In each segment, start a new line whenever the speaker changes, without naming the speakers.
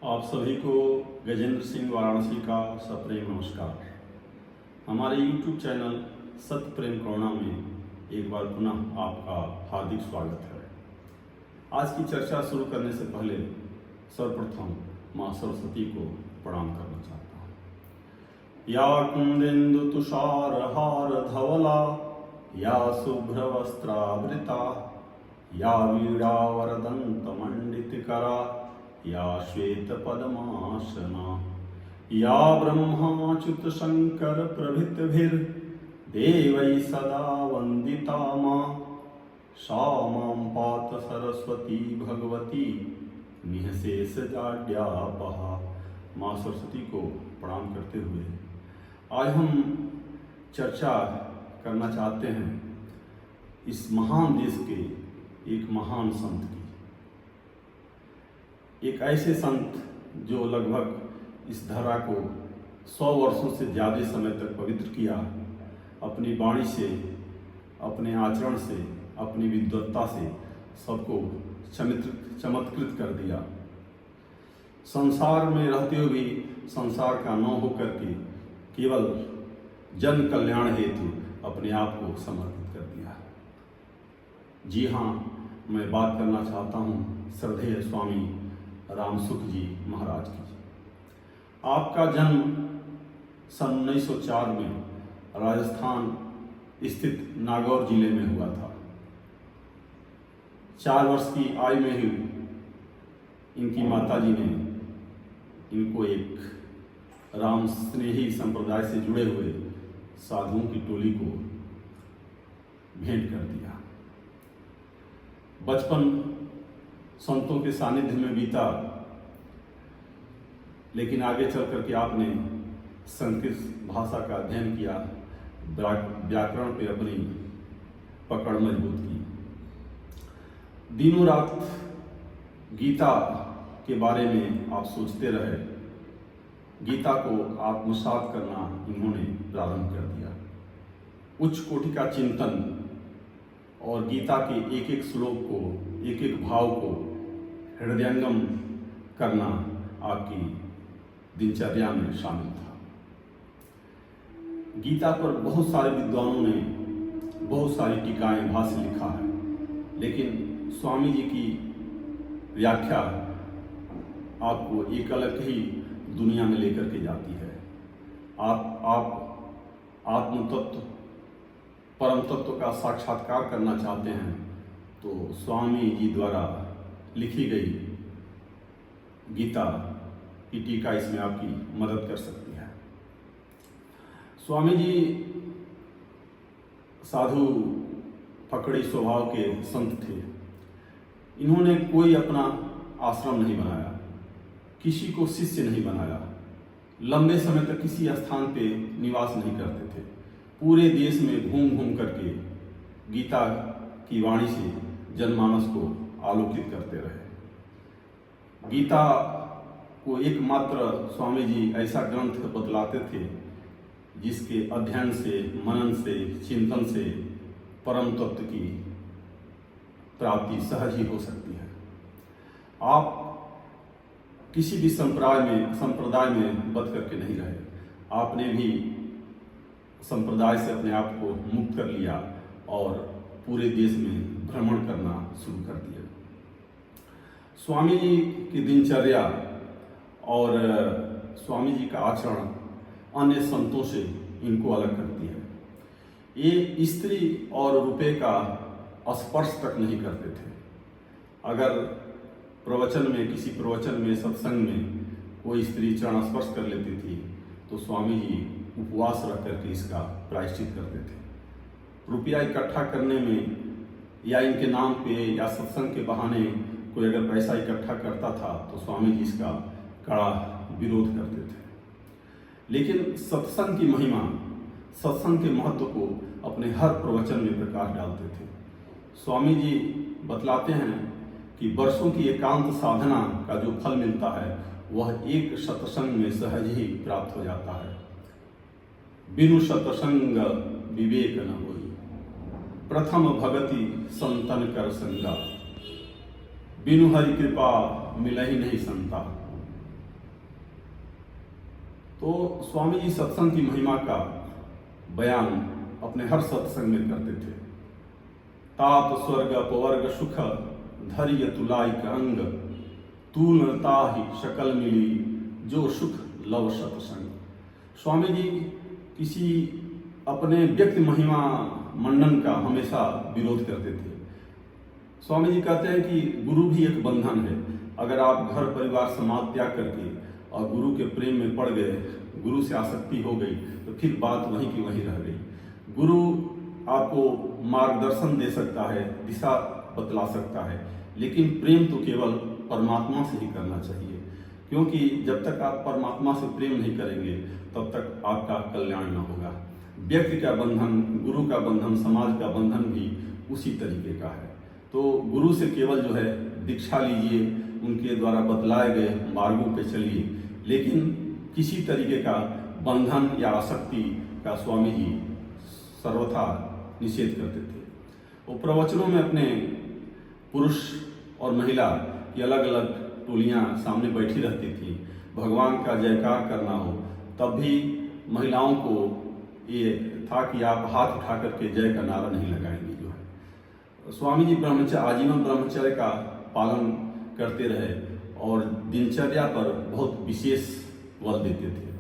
आप सभी को गजेंद्र सिंह वाराणसी का सप्रेम नमस्कार। हमारे YouTube चैनल सत्य प्रेम करुणा में एक बार पुनः आपका हार्दिक स्वागत है। आज की चर्चा शुरू करने से पहले सर्वप्रथम माँ सरस्वती को प्रणाम करना चाहता हूँ। या कुंदेन्दु तुषार हार धवला, या शुभ्र वस्त्रावृता, या वीणा वरदंत मंडित करा, या श्वेत पद्मासना, या ब्रह्माच्युत शंकर प्रभृतिभिर देवै सदा वंदिता मां, सा मां पात सरस्वती भगवती निःशेष जाड्यापहा। माँ सरस्वती को प्रणाम करते हुए आज हम चर्चा करना चाहते हैं इस महान देश के एक महान संत की। एक ऐसे संत जो लगभग इस धरा को 100 वर्षों से ज़्यादा समय तक पवित्र किया, अपनी वाणी से, अपने आचरण से, अपनी विद्वत्ता से सबको चमत्कृत कर दिया। संसार में रहते हुए भी संसार का न होकर के केवल जन कल्याण हेतु अपने आप को समर्पित कर दिया। जी हाँ, मैं बात करना चाहता हूँ श्रद्धेय स्वामी रामसुख जी महाराज की। आपका जन्म सन 1904 में राजस्थान स्थित नागौर जिले में हुआ था। 4 वर्ष की आयु में ही इनकी माताजी ने इनको एक राम स्नेही संप्रदाय से जुड़े हुए साधुओं की टोली को भेंट कर दिया। बचपन संतों के सानिध्य में बीता, लेकिन आगे चल करके आपने संस्कृत भाषा का अध्ययन किया, व्याकरण पे अपनी पकड़ मजबूत की। दिनों रात गीता के बारे में आप सोचते रहे। गीता को आत्मसात करना इन्होंने प्रारंभ कर दिया। उच्च कोटि का चिंतन और गीता के एक एक श्लोक को, एक एक भाव को हृदयंगम करना आपकी दिनचर्या में शामिल था। गीता पर बहुत सारे विद्वानों ने बहुत सारी टीकाएं, भाष्य लिखा है, लेकिन स्वामी जी की व्याख्या आपको एक अलग ही दुनिया में लेकर के जाती है। आप आत्म तत्व, परम तत्व का साक्षात्कार करना चाहते हैं तो स्वामी जी द्वारा लिखी गई गीता की टीका इसमें आपकी मदद कर सकती है। स्वामी जी साधु फकड़ी स्वभाव के संत थे। इन्होंने कोई अपना आश्रम नहीं बनाया, किसी को शिष्य नहीं बनाया, लंबे समय तक किसी स्थान पे निवास नहीं करते थे। पूरे देश में घूम घूम करके गीता की वाणी से जनमानस को आलोकित करते रहे। गीता को एकमात्र स्वामी जी ऐसा ग्रंथ बतलाते थे जिसके अध्ययन से, मनन से, चिंतन से परम तत्व की प्राप्ति सहज ही हो सकती है। आप किसी भी संप्रदाय में बच करके नहीं रहे। आपने भी संप्रदाय से अपने आप को मुक्त कर लिया और पूरे देश में भ्रमण करना शुरू कर दिया। स्वामी जी की दिनचर्या और स्वामी जी का आचरण अन्य संतों से इनको अलग करती है। ये स्त्री और रुपये का स्पर्श तक नहीं करते थे। अगर प्रवचन में, किसी प्रवचन में, सत्संग में कोई स्त्री चरण स्पर्श कर लेती थी तो स्वामी जी उपवास रख करके इसका प्रायश्चित करते थे। रुपया इकट्ठा करने में या इनके नाम पे या सत्संग के बहाने कोई अगर पैसा इकट्ठा करता था तो स्वामी जी इसका कड़ा विरोध करते थे। लेकिन सत्संग की महिमा, सत्संग के महत्व को अपने हर प्रवचन में प्रकाश डालते थे। स्वामी जी बतलाते हैं कि वर्षों की एकांत साधना का जो फल मिलता है वह एक सत्संग में सहज ही प्राप्त हो जाता है। बिनु सत्संग विवेक न होई, प्रथम भगति संतन कर संगा, बिनु हरि कृपा मिलहि नहीं संता। तो स्वामी जी सत्संग की महिमा का बयान अपने हर सत्संग में करते थे। तात स्वर्ग अपवर्ग सुख धैर्य तुलाई का अंग, तूल ताहि शकल मिली जो सुख लव सत्संग। स्वामी जी किसी अपने व्यक्ति महिमा मंडन का हमेशा विरोध करते थे। स्वामी जी कहते हैं कि गुरु भी एक बंधन है। अगर आप घर परिवार समाज त्याग करके और गुरु के प्रेम में पड़ गए, गुरु से आसक्ति हो गई, तो फिर बात वहीं की वहीं रह गई। गुरु आपको मार्गदर्शन दे सकता है, दिशा बतला सकता है, लेकिन प्रेम तो केवल परमात्मा से ही करना चाहिए, क्योंकि जब तक आप परमात्मा से प्रेम नहीं करेंगे तब तक आपका कल्याण न होगा। व्यक्ति का बंधन, गुरु का बंधन, समाज का बंधन भी उसी तरीके का है। तो गुरु से केवल जो है दीक्षा लीजिए, उनके द्वारा बतलाए गए मार्गों पे चलिए, लेकिन किसी तरीके का बंधन या आसक्ति का स्वामी जी सर्वथा निषेध करते थे। वो प्रवचनों में अपने पुरुष और महिला की अलग अलग टोलियां सामने बैठी रहती थी। भगवान का जयकार करना हो तब भी महिलाओं को ये था कि आप हाथ उठा करके जय का नारा नहीं लगाएंगे। जो है स्वामी जी आजीवन ब्रह्मचर्य का पालन करते रहे और दिनचर्या पर बहुत विशेष बल देते थे।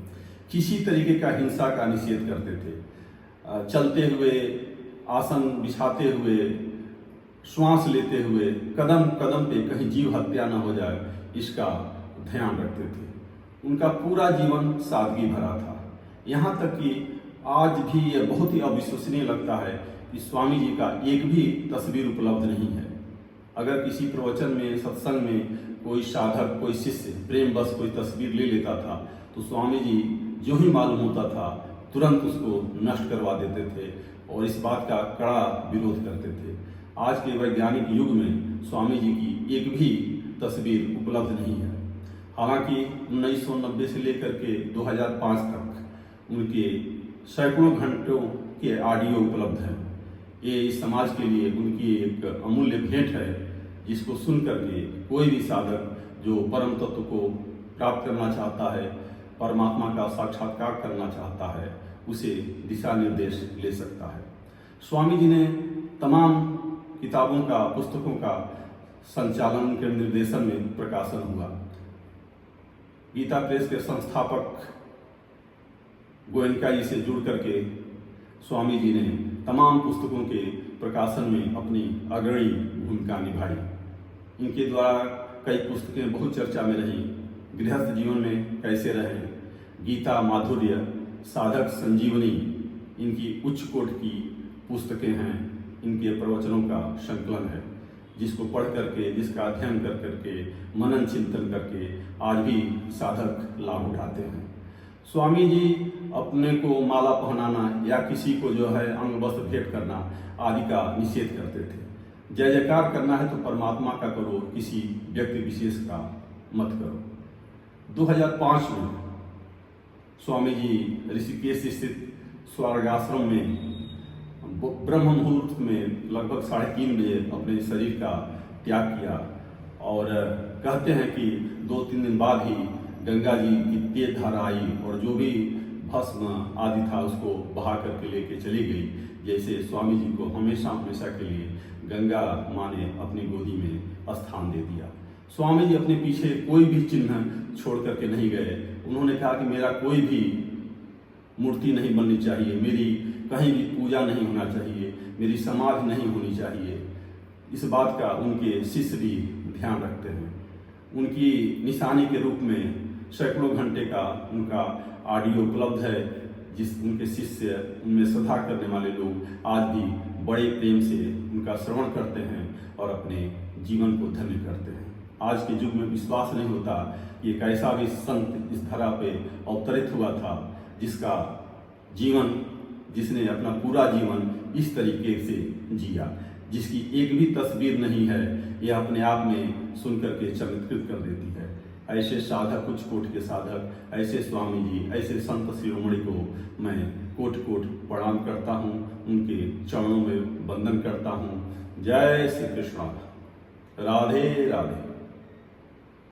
किसी तरीके का हिंसा का निषेध करते थे। चलते हुए, आसन बिछाते हुए, श्वास लेते हुए, कदम कदम पे कहीं जीव हत्या न हो जाए, इसका ध्यान रखते थे। उनका पूरा जीवन सादगी भरा था। यहाँ तक कि आज भी यह बहुत ही अविश्वसनीय लगता है कि स्वामी जी का एक भी तस्वीर उपलब्ध नहीं है। अगर किसी प्रवचन में, सत्संग में कोई साधक, कोई शिष्य प्रेम बस कोई तस्वीर ले लेता था तो स्वामी जी जो ही मालूम होता था तुरंत उसको नष्ट करवा देते थे और इस बात का कड़ा विरोध करते थे। आज के वैज्ञानिक युग में स्वामी जी की एक भी तस्वीर उपलब्ध नहीं है। हालांकि 1990 से लेकर के 2005 तक उनके सैकड़ों घंटों के ऑडियो उपलब्ध हैं। ये इस समाज के लिए उनकी एक अमूल्य भेंट है, जिसको सुन करके कोई भी साधक जो परम तत्व को प्राप्त करना चाहता है, परमात्मा का साक्षात्कार करना चाहता है, उसे दिशा निर्देश ले सकता है। स्वामी जी ने तमाम किताबों का, पुस्तकों का संचालन के निर्देशन में प्रकाशन हुआ। गीता प्रेस के संस्थापक गोयनका जी से जुड़ करके स्वामी जी ने तमाम पुस्तकों के प्रकाशन में अपनी अग्रणी भूमिका निभाई। इनके द्वारा कई पुस्तकें बहुत चर्चा में रहीं। गृहस्थ जीवन में कैसे रहें, गीता माधुर्य, साधक संजीवनी, इनकी उच्च कोट की पुस्तकें हैं। इनके प्रवचनों का संकलन है, जिसको पढ़ करके, जिसका अध्ययन कर करके, मनन चिंतन करके आज भी साधक लाभ उठाते हैं। स्वामी जी अपने को माला पहनाना या किसी को जो है अंग वस्त्र भेंट करना आदि का निषेध करते थे। जय जयकार करना है तो परमात्मा का करो, किसी व्यक्ति विशेष का मत करो। 2005 में स्वामी जी ऋषिकेश स्थित स्वर्गाश्रम में ब्रह्म मुहूर्त में लगभग 3:30 बजे अपने शरीर का त्याग किया और कहते हैं कि 2-3 दिन बाद ही गंगा जी की तेज धारा आई और जो भी भस्म आदि था उसको बहा करके लेके चली गई। जैसे स्वामी जी को हमेशा हमेशा के लिए गंगा माँ ने अपनी गोदी में स्थान दे दिया। स्वामी जी अपने पीछे कोई भी चिन्ह छोड़ करके नहीं गए। उन्होंने कहा कि मेरा कोई भी मूर्ति नहीं बननी चाहिए, मेरी कहीं भी पूजा नहीं होना चाहिए, मेरी समाधि नहीं होनी चाहिए। इस बात का उनके शिष्य भी ध्यान रखते हैं। उनकी निशानी के रूप में सैकड़ों घंटे का उनका ऑडियो उपलब्ध है, जिस उनके शिष्य, उनमें श्रद्धा करने वाले लोग आज भी बड़े प्रेम से उनका श्रवण करते हैं और अपने जीवन को धन्य करते हैं। आज के युग में विश्वास नहीं होता कि एक ऐसा भी संत इस धरा पे अवतरित हुआ था जिसका जीवन, जिसने अपना पूरा जीवन इस तरीके से जिया, जिसकी एक भी तस्वीर नहीं है। यह अपने आप में सुन करके चमत्कृत कर देती है। ऐसे साधक, उच्च कोटि के साधक, ऐसे स्वामी जी, ऐसे संत शिरोमणि को मैं कोटि कोटि प्रणाम करता हूँ, उनके चरणों में वंदन करता हूँ। जय श्री कृष्ण। राधे राधे।